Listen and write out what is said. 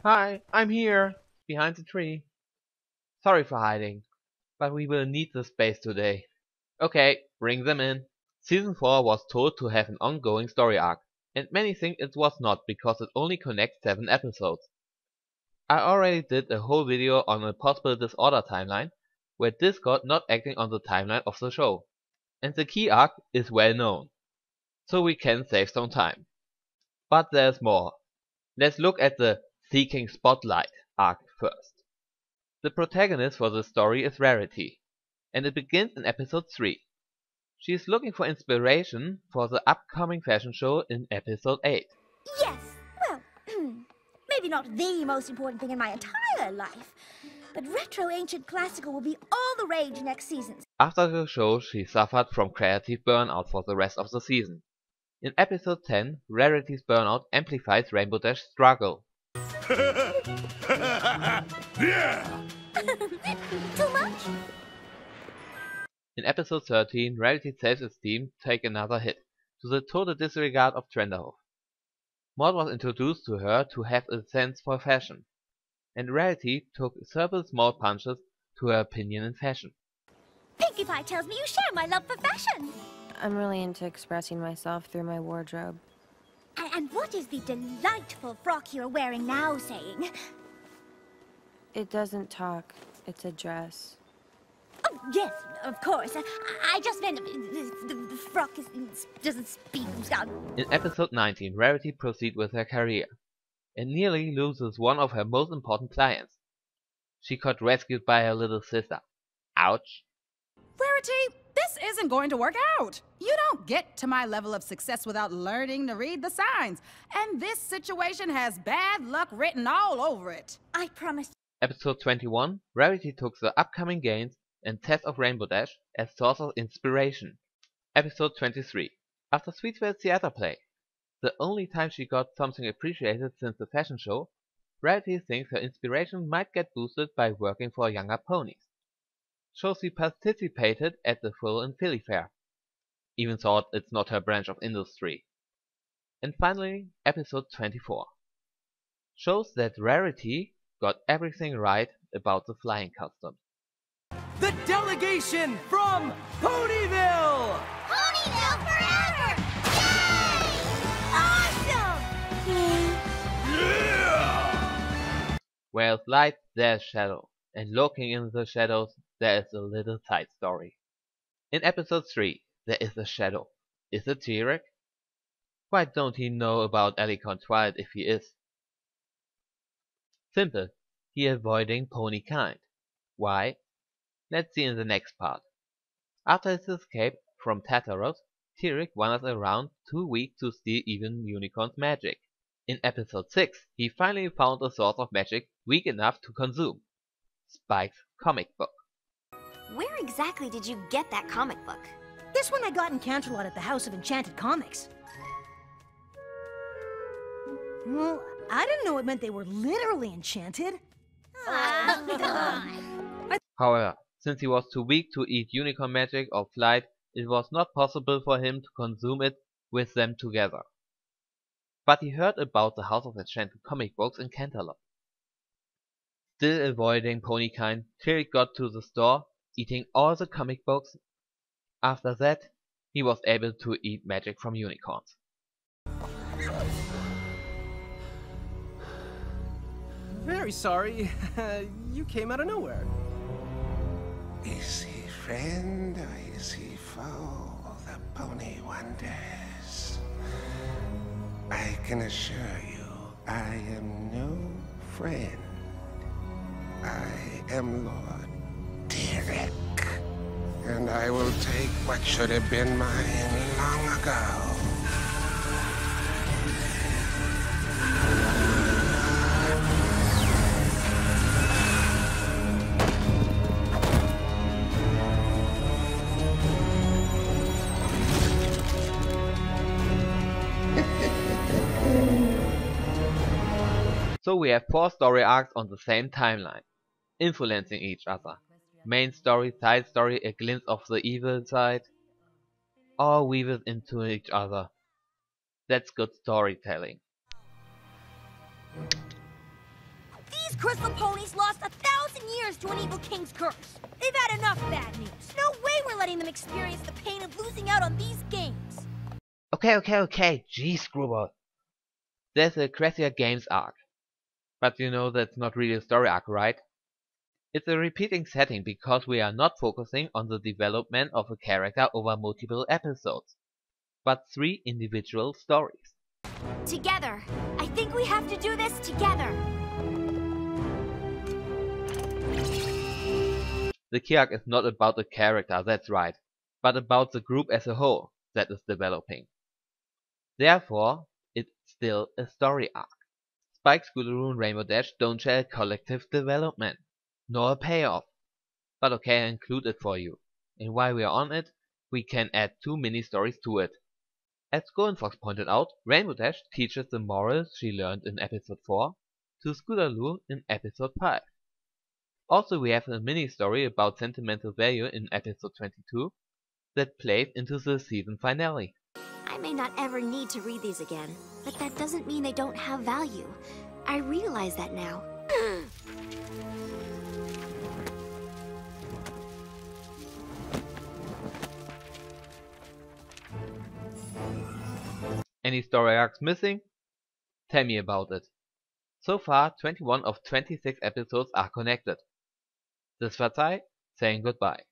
Hi, I'm here, behind the tree. Sorry for hiding, but we will need the space today. Okay, bring them in. Season 4 was told to have an ongoing story arc, and many think it was not because it only connects 7 episodes. I already did a whole video on a possible disorder timeline, where this got not acting on the timeline of the show, and the key arc is well known, so we can save some time. But there's more. Let's look at the Seeking Spotlight arc first. The protagonist for this story is Rarity, and it begins in episode 3. She is looking for inspiration for the upcoming fashion show in episode 8. Yes, well, maybe not the most important thing in my entire life, but retro ancient classical will be all the rage next season. After the show, she suffered from creative burnout for the rest of the season. In episode 10, Rarity's burnout amplifies Rainbow Dash's struggle. Yeah! Too much? In episode 13, Rarity's self-esteem take another hit, to the total disregard of Trenderhof. Maud was introduced to her to have a sense for fashion, and Rarity took several small punches to her opinion in fashion. Pinkie Pie tells me you share my love for fashion. I'm really into expressing myself through my wardrobe. And what is the delightful frock you're wearing now saying? It doesn't talk. It's a dress. Oh, yes, of course. I just meant the frock doesn't speak. In episode 19, Rarity proceeds with her career, and nearly loses one of her most important clients. She got rescued by her little sister. Ouch. Rarity, this isn't going to work out. You don't get to my level of success without learning to read the signs. And this situation has bad luck written all over it. I promise. Episode 21, Rarity took the upcoming gains and test of Rainbow Dash as source of inspiration. Episode 23, after Sweetwell's theater play. The only time she got something appreciated since the fashion show, Rarity thinks her inspiration might get boosted by working for younger ponies. Shows she participated at the Full and Philly Fair, even thought it's not her branch of industry. And finally, episode 24. Shows that Rarity got everything right about the flying custom. The delegation from Ponyville! Ponyville forever! Yay! Awesome! Yeah! Where's light, there's shadow, and looking in the shadows, there is a little side story. In episode 3, there is a shadow. Is it T-Rex? Why don't he know about Alicorn Twilight if he is? Simple, he avoiding pony kind. Why? Let's see in the next part. After his escape from Tartaros, T-Rex wanders around too weak to steal even Unicorn's magic. In episode 6, he finally found a source of magic weak enough to consume. Spike's comic book. Where exactly did you get that comic book? This one I got in Canterlot at the House of Enchanted Comics. Well, I didn't know it meant they were literally enchanted. However, since he was too weak to eat unicorn magic or flight, it was not possible for him to consume it with them together. But he heard about the House of Enchanted comic books in Canterlot. Still avoiding ponykind, Tyrick got to the store, eating all the comic books. After that, he was able to eat magic from unicorns. Very sorry. You came out of nowhere. Is he friend or is he foe? The pony wonders. I can assure you, I am no friend. I am Lord Derek, and I will take what should have been mine long ago. So we have 4 story arcs on the same timeline, influencing each other. Main story, side story, a glimpse of the evil side, all weaved into each other. That's good storytelling. These crystal ponies lost 1,000 years to an evil king's curse. They've had enough bad news. No way we're letting them experience the pain of losing out on these games. Okay. Gee, Screwball. There's a Crazier Games arc. But you know that's not really a story arc, right? It's a repeating setting because we are not focusing on the development of a character over multiple episodes, but 3 individual stories. Together. I think we have to do this together. The key arc is not about the character, that's right, but about the group as a whole that is developing. Therefore, it's still a story arc. Spike, Scootaloo, and Rainbow Dash don't share a collective development, nor a payoff. But okay, I include it for you. And while we are on it, we can add 2 mini-stories to it. As Fox pointed out, Rainbow Dash teaches the morals she learned in episode 4 to Scootaloo in episode 5. Also, we have a mini-story about sentimental value in episode 22 that plays into the season finale. I may not ever need to read these again, but that doesn't mean they don't have value. I realize that now. Any story arcs missing? Tell me about it. So far, 21 of 26 episodes are connected. This war Zai, saying goodbye.